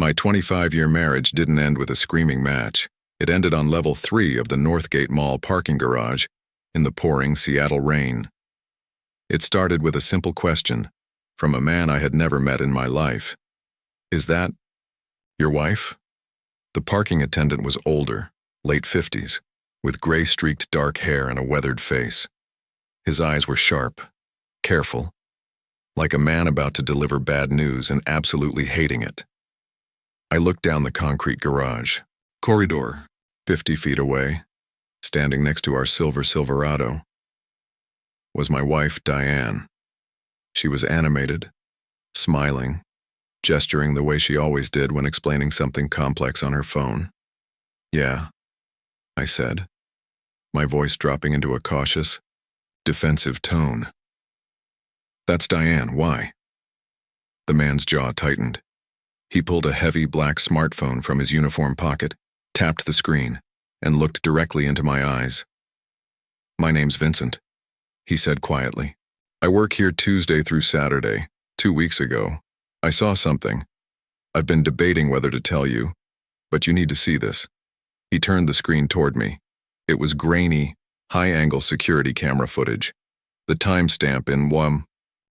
My 25-year marriage didn't end with a screaming match. It ended on level 3 of the Northgate Mall parking garage in the pouring Seattle rain. It started with a simple question from a man I had never met in my life. "Is that your wife?" The parking attendant was older, late 50s, with gray-streaked dark hair and a weathered face. His eyes were sharp, careful, like a man about to deliver bad news and absolutely hating it. I looked down the concrete garage. Corridor, 50 feet away, standing next to our silver Silverado, was my wife, Diane. She was animated, smiling, gesturing the way she always did when explaining something complex on her phone. "Yeah," I said, my voice dropping into a cautious, defensive tone. "That's Diane, why?" The man's jaw tightened. He pulled a heavy black smartphone from his uniform pocket, tapped the screen, and looked directly into my eyes. "My name's Vincent," he said quietly. "I work here Tuesday through Saturday. 2 weeks ago, I saw something. I've been debating whether to tell you, but you need to see this." He turned the screen toward me. It was grainy, high-angle security camera footage. The timestamp in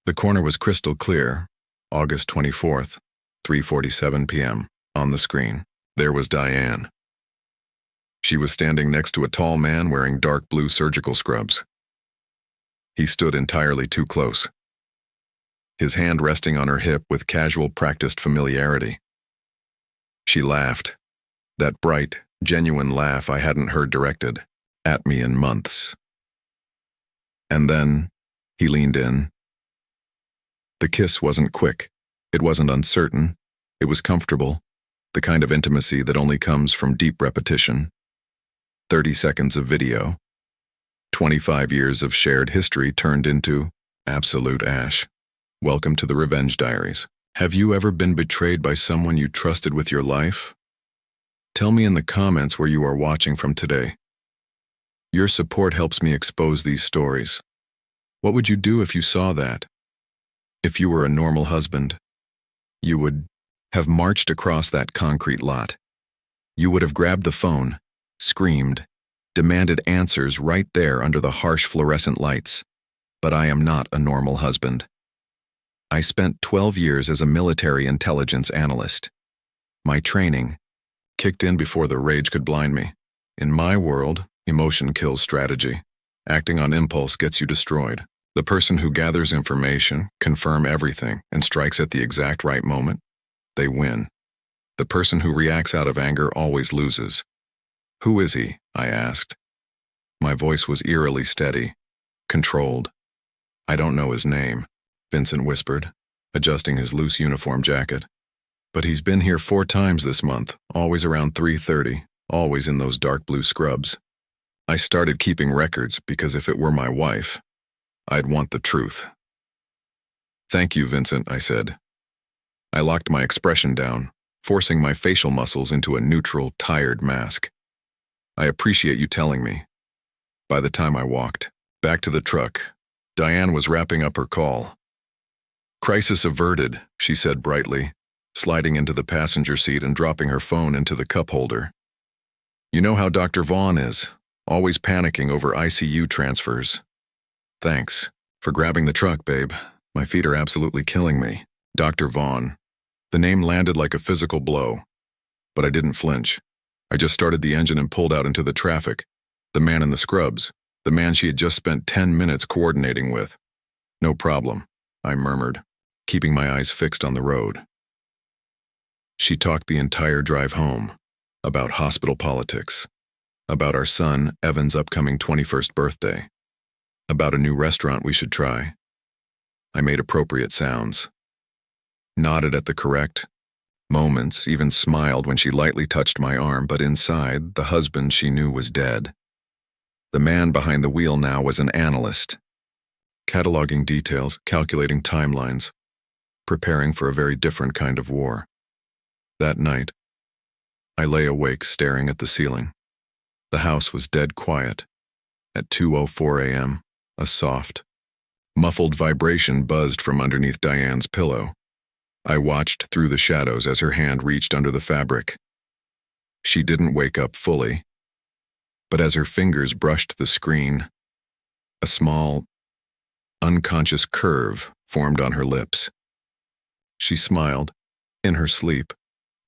the corner was crystal clear, August 24th, 3:47 p.m. On the screen, there was Diane. She was standing next to a tall man wearing dark blue surgical scrubs. He stood entirely too close, his hand resting on her hip with casual, practiced familiarity. She laughed, that bright, genuine laugh I hadn't heard directed at me in months. And then he leaned in. The kiss wasn't quick. It wasn't uncertain. It was comfortable, the kind of intimacy that only comes from deep repetition. 30 seconds of video. 25 years of shared history turned into absolute ash. Welcome to the Revenge Diaries. Have you ever been betrayed by someone you trusted with your life? Tell me in the comments where you are watching from today. Your support helps me expose these stories. What would you do if you saw that? If you were a normal husband, you would have marched across that concrete lot. You would have grabbed the phone, screamed, demanded answers right there under the harsh fluorescent lights. But I am not a normal husband. I spent 12 years as a military intelligence analyst. My training kicked in before the rage could blind me. In my world, emotion kills strategy. Acting on impulse gets you destroyed. The person who gathers information, confirms everything, and strikes at the exact right moment, they win. The person who reacts out of anger always loses. "Who is he?" I asked. My voice was eerily steady, controlled. "I don't know his name," Vincent whispered, adjusting his loose uniform jacket. "But he's been here 4 times this month, always around 3:30, always in those dark blue scrubs." I started keeping records because if it were my wife, I'd want the truth. "Thank you, Vincent," I said. I locked my expression down, forcing my facial muscles into a neutral, tired mask. "I appreciate you telling me." By the time I walked back to the truck, Diane was wrapping up her call. "Crisis averted," she said brightly, sliding into the passenger seat and dropping her phone into the cup holder. "You know how Dr. Vaughn is, always panicking over ICU transfers." "Thanks for grabbing the truck, babe. My feet are absolutely killing me." Dr. Vaughn. The name landed like a physical blow, but I didn't flinch. I just started the engine and pulled out into the traffic. The man in the scrubs, the man she had just spent 10 minutes coordinating with. "No problem," I murmured, keeping my eyes fixed on the road. She talked the entire drive home, about hospital politics, about our son Evan's upcoming 21st birthday, about a new restaurant we should try. I made appropriate sounds, nodded at the correct moments, even smiled when she lightly touched my arm, but inside, the husband she knew was dead. The man behind the wheel now was an analyst, cataloging details, calculating timelines, preparing for a very different kind of war. That night, I lay awake staring at the ceiling. The house was dead quiet. At 2:04 a.m., a soft, muffled vibration buzzed from underneath Diane's pillow. I watched through the shadows as her hand reached under the fabric. She didn't wake up fully, but as her fingers brushed the screen, a small, unconscious curve formed on her lips. She smiled, in her sleep,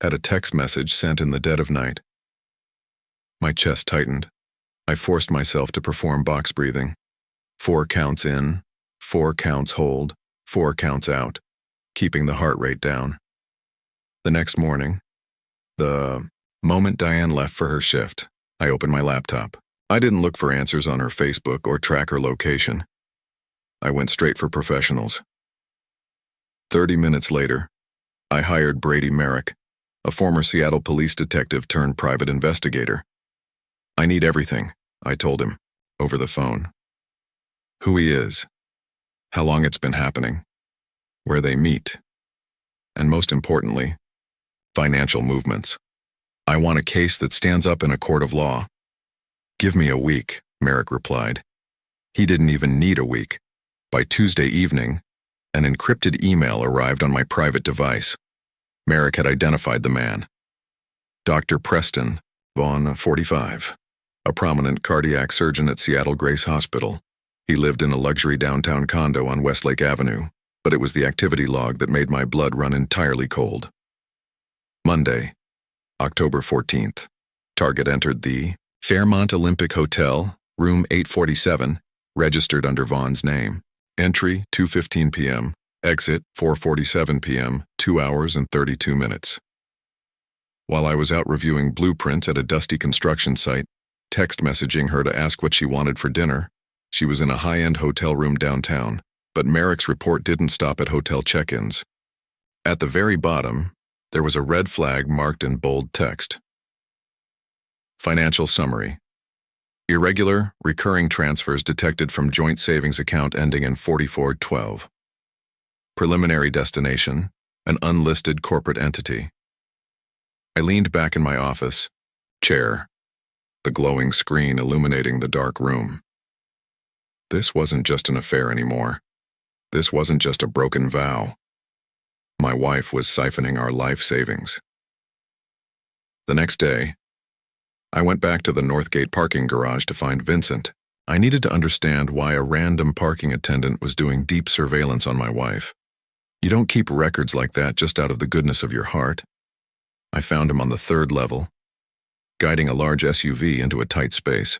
at a text message sent in the dead of night. My chest tightened. I forced myself to perform box breathing. 4 counts in, 4 counts hold, 4 counts out, keeping the heart rate down. The next morning, the moment Diane left for her shift, I opened my laptop. I didn't look for answers on her Facebook or track her location. I went straight for professionals. 30 minutes later, I hired Brady Merrick, a former Seattle police detective turned private investigator. I need everything, I told him, over the phone. Who he is, how long it's been happening, where they meet, and most importantly, financial movements. I want a case that stands up in a court of law. Give me a week, Merrick replied. He didn't even need a week. By Tuesday evening, an encrypted email arrived on my private device. Merrick had identified the man. Dr. Preston Vaughn, 45, a prominent cardiac surgeon at Seattle Grace Hospital. He lived in a luxury downtown condo on Westlake Avenue, but it was the activity log that made my blood run entirely cold. Monday, October 14th. Target entered the Fairmont Olympic Hotel, room 847, registered under Vaughn's name. Entry, 2:15 p.m. Exit, 4:47 p.m., 2 hours and 32 minutes. While I was out reviewing blueprints at a dusty construction site, text messaging her to ask what she wanted for dinner, she was in a high-end hotel room downtown, but Merrick's report didn't stop at hotel check-ins. At the very bottom, there was a red flag marked in bold text. Financial summary. Irregular, recurring transfers detected from joint savings account ending in 4412. Preliminary destination, an unlisted corporate entity. I leaned back in my office, chair, the glowing screen illuminating the dark room. This wasn't just an affair anymore. This wasn't just a broken vow. My wife was siphoning our life savings. The next day, I went back to the Northgate parking garage to find Vincent. I needed to understand why a random parking attendant was doing deep surveillance on my wife. You don't keep records like that just out of the goodness of your heart. I found him on the 3rd level, guiding a large SUV into a tight space.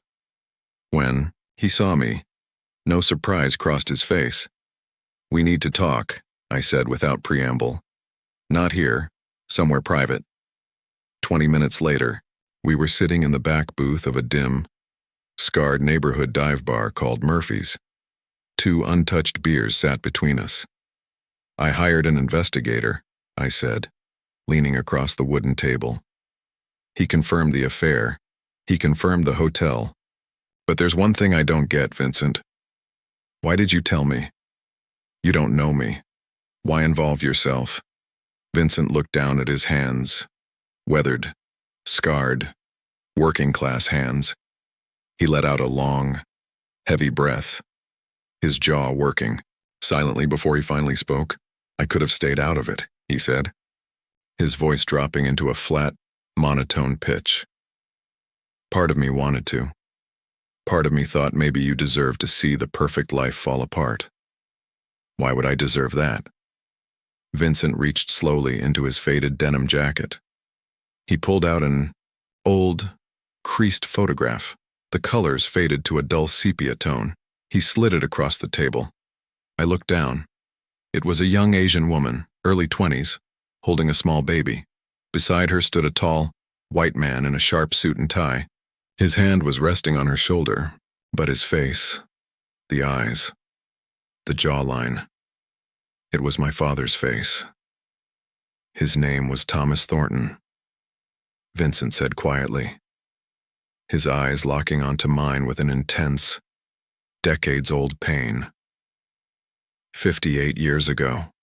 When he saw me, no surprise crossed his face. "We need to talk," I said without preamble. "Not here, somewhere private." 20 minutes later, we were sitting in the back booth of a dim, scarred neighborhood dive bar called Murphy's. 2 untouched beers sat between us. "I hired an investigator," I said, leaning across the wooden table. "He confirmed the affair. He confirmed the hotel. But there's one thing I don't get, Vincent. Why did you tell me? You don't know me. Why involve yourself?" Vincent looked down at his hands, weathered, scarred, working-class hands. He let out a long, heavy breath, his jaw working, silently before he finally spoke. "I could have stayed out of it," he said, his voice dropping into a flat, monotone pitch. "Part of me wanted to. Part of me thought maybe you deserved to see the perfect life fall apart." "Why would I deserve that?" Vincent reached slowly into his faded denim jacket. He pulled out an old, creased photograph. The colors faded to a dull sepia tone. He slid it across the table. I looked down. It was a young Asian woman, early 20s, holding a small baby. Beside her stood a tall, white man in a sharp suit and tie. His hand was resting on her shoulder, but his face, the eyes, the jawline. It was my father's face. His name was Thomas Thornton, Vincent said quietly, his eyes locking onto mine with an intense, decades-old pain. 58 years ago.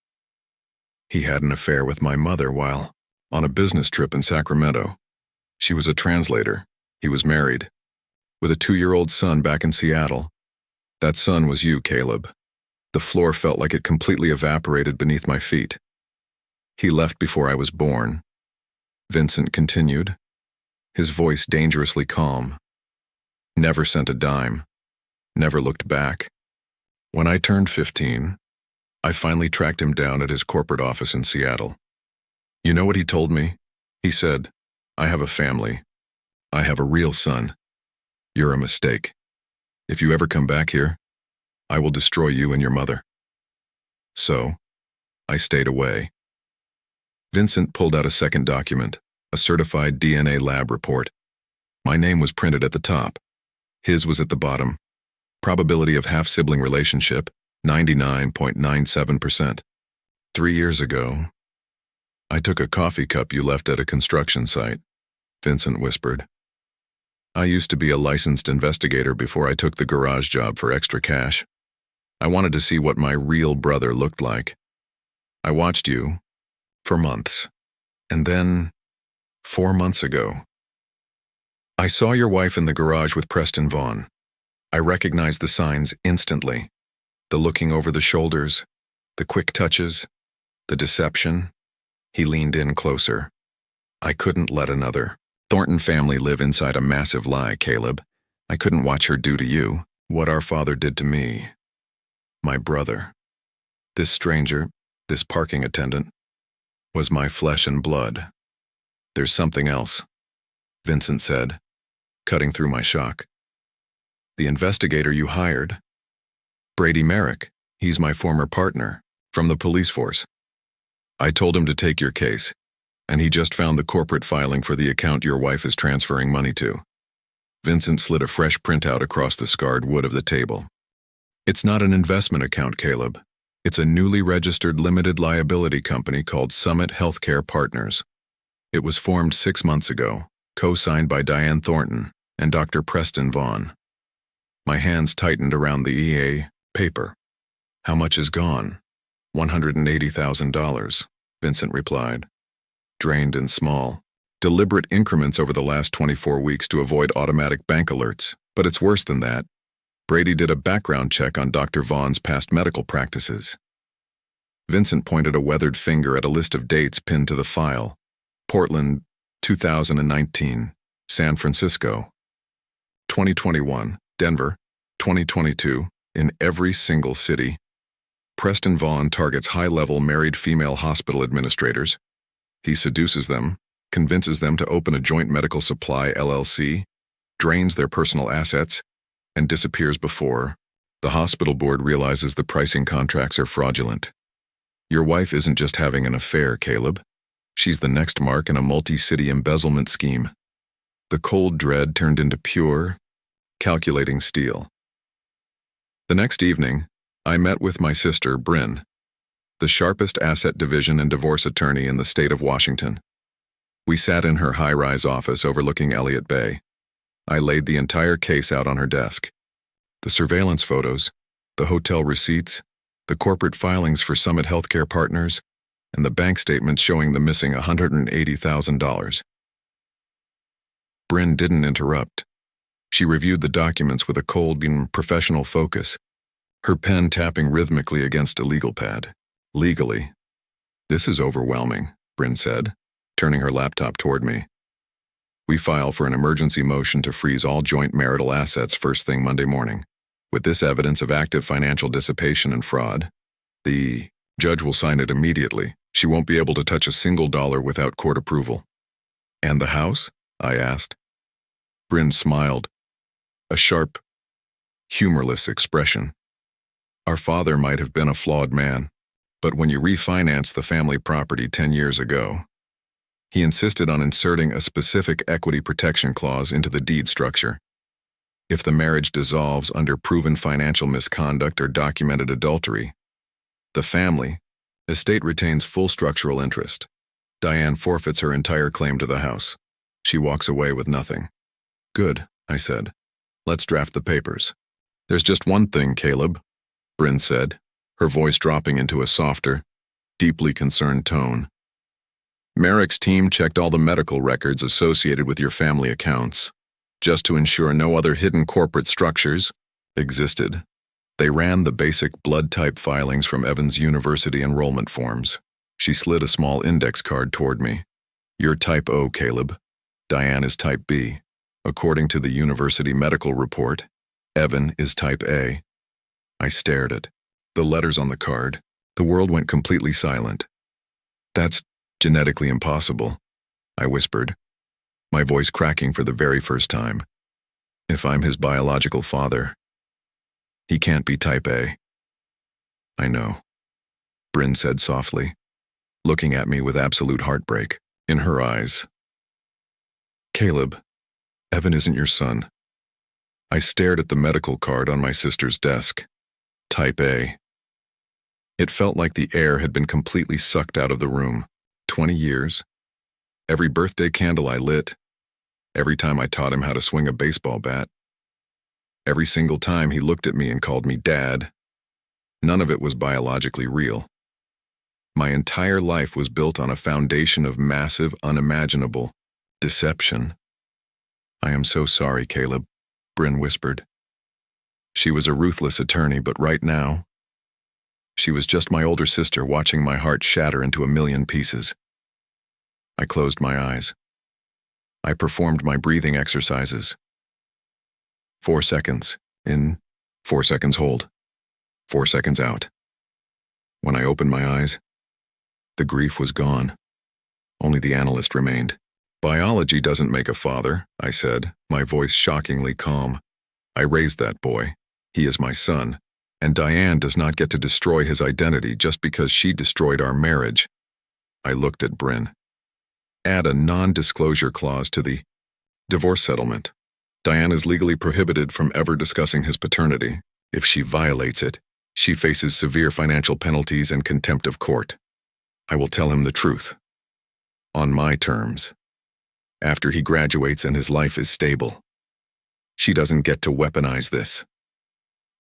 He had an affair with my mother while on a business trip in Sacramento. She was a translator. He was married, with a 2-year-old son back in Seattle. That son was you, Caleb. The floor felt like it completely evaporated beneath my feet. He left before I was born. Vincent continued, his voice dangerously calm. Never sent a dime. Never looked back. When I turned 15, I finally tracked him down at his corporate office in Seattle. You know what he told me? He said, I have a family. I have a real son. You're a mistake. If you ever come back here, I will destroy you and your mother. So, I stayed away. Vincent pulled out a second document, a certified DNA lab report. My name was printed at the top. His was at the bottom. Probability of half-sibling relationship, 99.97%. 3 years ago, I took a coffee cup you left at a construction site, Vincent whispered. I used to be a licensed investigator before I took the garage job for extra cash. I wanted to see what my real brother looked like. I watched you for months, and then 4 months ago, I saw your wife in the garage with Preston Vaughn. I recognized the signs instantly. The looking over the shoulders, the quick touches, the deception. He leaned in closer. I couldn't let another Thornton family live inside a massive lie, Caleb. I couldn't watch her do to you what our father did to me. My brother. This stranger, this parking attendant, was my flesh and blood. There's something else, Vincent said, cutting through my shock. The investigator you hired, Brady Merrick, he's my former partner, from the police force. I told him to take your case, and he just found the corporate filing for the account your wife is transferring money to. Vincent slid a fresh printout across the scarred wood of the table. It's not an investment account, Caleb. It's a newly registered limited liability company called Summit Healthcare Partners. It was formed 6 months ago, co-signed by Diane Thornton and Dr. Preston Vaughn. My hands tightened around the EA paper. How much is gone? $180,000, Vincent replied. Drained and small. Deliberate increments over the last 24 weeks to avoid automatic bank alerts. But it's worse than that. Brady did a background check on Dr. Vaughn's past medical practices. Vincent pointed a weathered finger at a list of dates pinned to the file. Portland, 2019. San Francisco, 2021. Denver, 2022. In every single city. Preston Vaughn targets high-level married female hospital administrators. He seduces them, convinces them to open a joint medical supply LLC, drains their personal assets, and disappears before the hospital board realizes the pricing contracts are fraudulent. Your wife isn't just having an affair, Caleb. She's the next mark in a multi-city embezzlement scheme. The cold dread turned into pure, calculating steel. The next evening, I met with my sister, Bryn, the sharpest asset division and divorce attorney in the state of Washington. We sat in her high-rise office overlooking Elliott Bay. I laid the entire case out on her desk. The surveillance photos, the hotel receipts, the corporate filings for Summit Healthcare Partners, and the bank statements showing the missing $180,000. Bryn didn't interrupt. She reviewed the documents with a cold and professional focus, her pen tapping rhythmically against a legal pad. Legally. This is overwhelming, Bryn said, turning her laptop toward me. We file for an emergency motion to freeze all joint marital assets first thing Monday morning. With this evidence of active financial dissipation and fraud, the judge will sign it immediately. She won't be able to touch a single dollar without court approval. And the house? I asked. Bryn smiled. A sharp, humorless expression. Our father might have been a flawed man, but when you refinanced the family property 10 years ago, he insisted on inserting a specific equity protection clause into the deed structure. If the marriage dissolves under proven financial misconduct or documented adultery, the family, estate retains full structural interest. Diane forfeits her entire claim to the house. She walks away with nothing. Good, I said. Let's draft the papers. There's just one thing, Caleb, Bryn said, her voice dropping into a softer, deeply concerned tone. Merrick's team checked all the medical records associated with your family accounts, just to ensure no other hidden corporate structures existed. They ran the basic blood type filings from Evans University enrollment forms. She slid a small index card toward me. You're type O, Caleb. Diane is type B. According to the university medical report, Evan is type A. I stared at the letters on the card. The world went completely silent. That's genetically impossible, I whispered, my voice cracking for the very first time. If I'm his biological father, he can't be type A. I know, Bryn said softly, looking at me with absolute heartbreak in her eyes. Caleb, Evan isn't your son. I stared at the medical card on my sister's desk. Type A. It felt like the air had been completely sucked out of the room. 20 years. Every birthday candle I lit. Every time I taught him how to swing a baseball bat. Every single time he looked at me and called me Dad. None of it was biologically real. My entire life was built on a foundation of massive, unimaginable deception. I am so sorry, Caleb, Bryn whispered. She was a ruthless attorney, but right now, she was just my older sister watching my heart shatter into a million pieces. I closed my eyes. I performed my breathing exercises. 4 seconds in, 4 seconds hold, 4 seconds out. When I opened my eyes, the grief was gone. Only the analyst remained. Biology doesn't make a father, I said, my voice shockingly calm. I raised that boy. He is my son. And Diane does not get to destroy his identity just because she destroyed our marriage. I looked at Bryn. Add a non-disclosure clause to the divorce settlement. Diane is legally prohibited from ever discussing his paternity. If she violates it, she faces severe financial penalties and contempt of court. I will tell him the truth. On my terms. After he graduates and his life is stable. She doesn't get to weaponize this.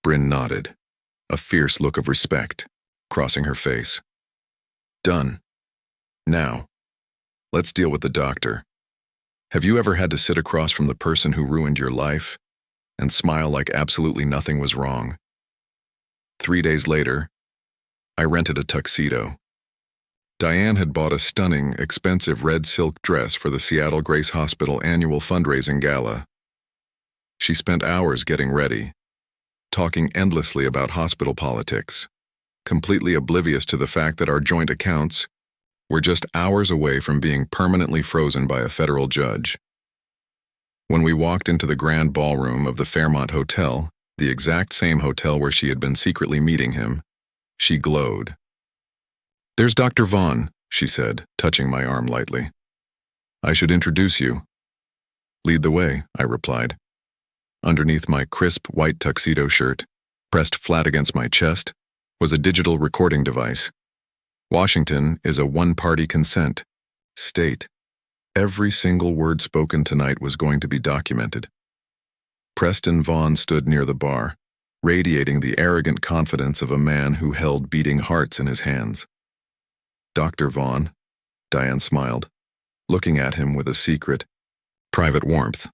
Bryn nodded, a fierce look of respect crossing her face. Done. Now, let's deal with the doctor. Have you ever had to sit across from the person who ruined your life and smile like absolutely nothing was wrong? 3 days later, I rented a tuxedo. Diane had bought a stunning, expensive red silk dress for the Seattle Grace Hospital annual fundraising gala. She spent hours getting ready, talking endlessly about hospital politics, completely oblivious to the fact that our joint accounts were just hours away from being permanently frozen by a federal judge. When we walked into the grand ballroom of the Fairmont Hotel, the exact same hotel where she had been secretly meeting him, she glowed. There's Dr. Vaughn, she said, touching my arm lightly. I should introduce you. Lead the way, I replied. Underneath my crisp white tuxedo shirt, pressed flat against my chest, was a digital recording device. Washington is a one-party consent state. Every single word spoken tonight was going to be documented. Preston Vaughn stood near the bar, radiating the arrogant confidence of a man who held beating hearts in his hands. Dr. Vaughn, Diane smiled, looking at him with a secret, private warmth.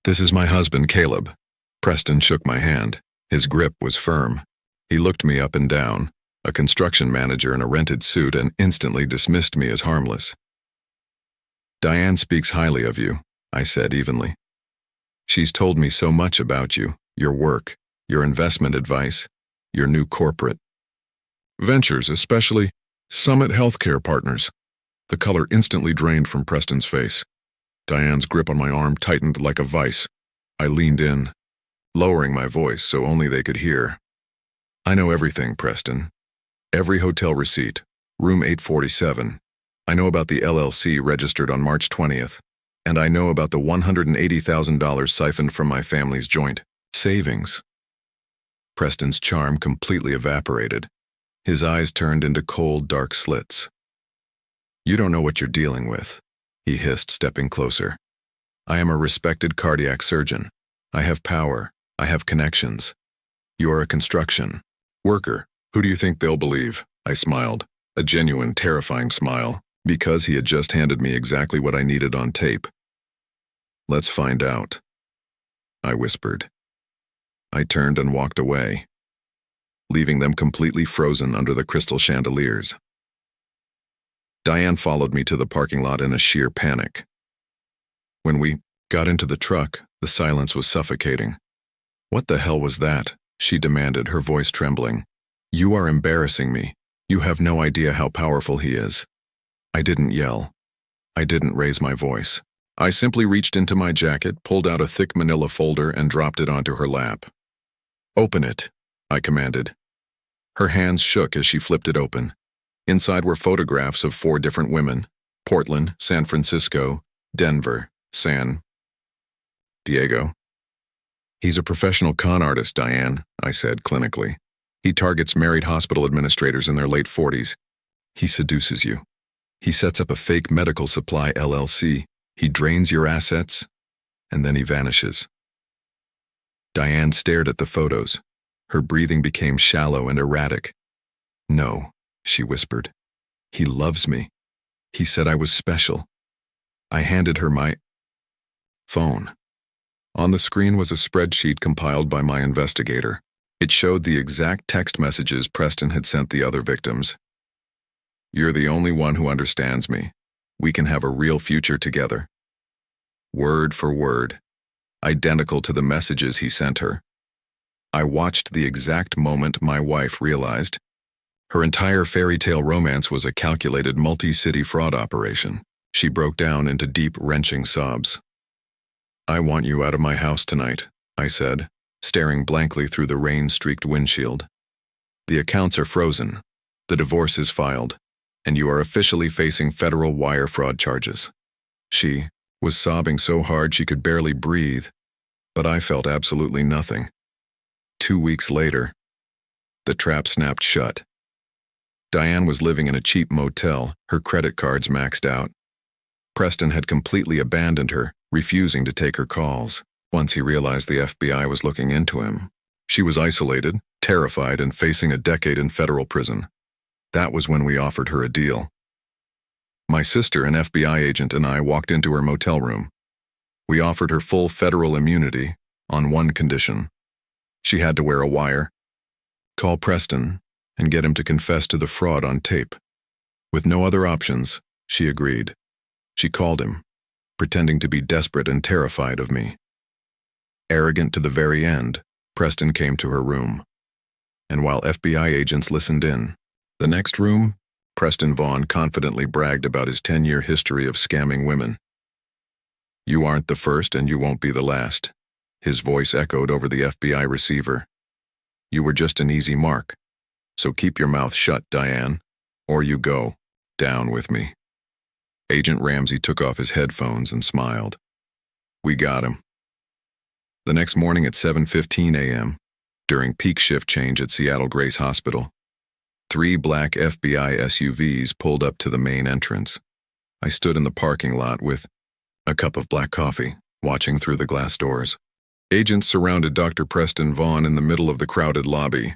This is my husband, Caleb. Preston shook my hand. His grip was firm. He looked me up and down, a construction manager in a rented suit, and instantly dismissed me as harmless. Diane speaks highly of you, I said evenly. She's told me so much about you, your work, your investment advice, your new corporate ventures, especially Summit Healthcare Partners. The color instantly drained from Preston's face. Diane's grip on my arm tightened like a vice. I leaned in, lowering my voice so only they could hear. I know everything, Preston. Every hotel receipt, room 847. I know about the LLC registered on March 20th, and I know about the $180,000 siphoned from my family's joint savings. Preston's charm completely evaporated. His eyes turned into cold, dark slits. You don't know what you're dealing with, he hissed, stepping closer. I am a respected cardiac surgeon. I have power. I have connections. You're a construction worker. Who do you think they'll believe? I smiled, a genuine, terrifying smile, because he had just handed me exactly what I needed on tape. Let's find out, I whispered. I turned and walked away, leaving them completely frozen under the crystal chandeliers. Diane followed me to the parking lot in a sheer panic. When we got into the truck, the silence was suffocating. "What the hell was that?" she demanded, her voice trembling. "You are embarrassing me. You have no idea how powerful he is." I didn't yell. I didn't raise my voice. I simply reached into my jacket, pulled out a thick manila folder, and dropped it onto her lap. "Open it," I commanded. Her hands shook as she flipped it open. Inside were photographs of 4 different women: Portland, San Francisco, Denver, San Diego. "He's a professional con artist, Diane," I said clinically. "He targets married hospital administrators in their late 40s. He seduces you. He sets up a fake medical supply LLC. He drains your assets, and then he vanishes." Diane stared at the photos. Her breathing became shallow and erratic. "No," she whispered. "He loves me. He said I was special." I handed her my phone. On the screen was a spreadsheet compiled by my investigator. It showed the exact text messages Preston had sent the other victims. "You're the only one who understands me. We can have a real future together." Word for word, identical to the messages he sent her. I watched the exact moment my wife realized her entire fairy tale romance was a calculated multi-city fraud operation. She broke down into deep, wrenching sobs. "I want you out of my house tonight," I said, staring blankly through the rain-streaked windshield. "The accounts are frozen, the divorce is filed, and you are officially facing federal wire fraud charges." She was sobbing so hard she could barely breathe, but I felt absolutely nothing. 2 weeks later, the trap snapped shut. Diane was living in a cheap motel, her credit cards maxed out. Preston had completely abandoned her, refusing to take her calls. Once he realized the FBI was looking into him, she was isolated, terrified, and facing a decade in federal prison. That was when we offered her a deal. My sister, an FBI agent, and I walked into her motel room. We offered her full federal immunity on one condition. She had to wear a wire, call Preston, and get him to confess to the fraud on tape. With no other options, she agreed. She called him, pretending to be desperate and terrified of me. Arrogant to the very end, Preston came to her room. And while FBI agents listened in, the next room, Preston Vaughn confidently bragged about his 10-year history of scamming women. "You aren't the first and you won't be the last," his voice echoed over the FBI receiver. "You were just an easy mark. So keep your mouth shut, Diane, or you go down with me." Agent Ramsey took off his headphones and smiled. We got him. The next morning at 7:15 a.m., during peak shift change at Seattle Grace Hospital, 3 black FBI SUVs pulled up to the main entrance. I stood in the parking lot with a cup of black coffee, watching through the glass doors. Agents surrounded Dr. Preston Vaughn in the middle of the crowded lobby.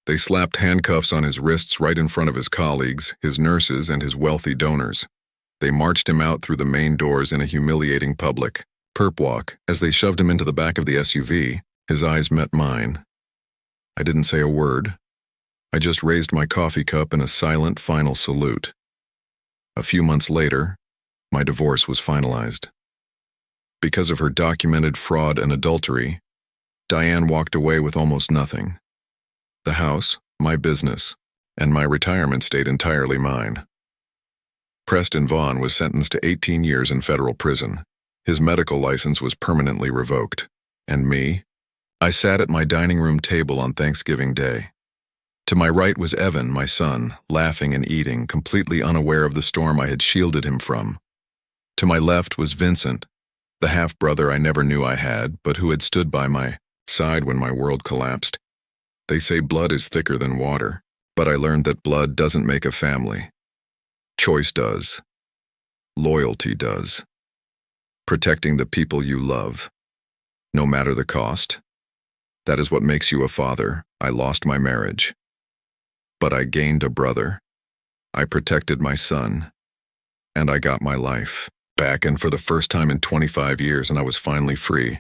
They slapped handcuffs on his wrists right in front of his colleagues, his nurses, and his wealthy donors. They marched him out through the main doors in a humiliating public perp walk. As they shoved him into the back of the SUV, his eyes met mine. I didn't say a word. I just raised my coffee cup in a silent final salute. A few months later, my divorce was finalized. Because of her documented fraud and adultery, Diane walked away with almost nothing. The house, my business, and my retirement stayed entirely mine. Preston Vaughn was sentenced to 18 years in federal prison. His medical license was permanently revoked. And me? I sat at my dining room table on Thanksgiving Day. To my right was Evan, my son, laughing and eating, completely unaware of the storm I had shielded him from. To my left was Vincent, the half-brother I never knew I had, but who had stood by my side when my world collapsed. They say blood is thicker than water, but I learned that blood doesn't make a family. Choice does. Loyalty does. Protecting the people you love, no matter the cost. That is what makes you a father. I lost my marriage, but I gained a brother. I protected my son, and I got my life back, and for the first time in 25 years, and I was finally free.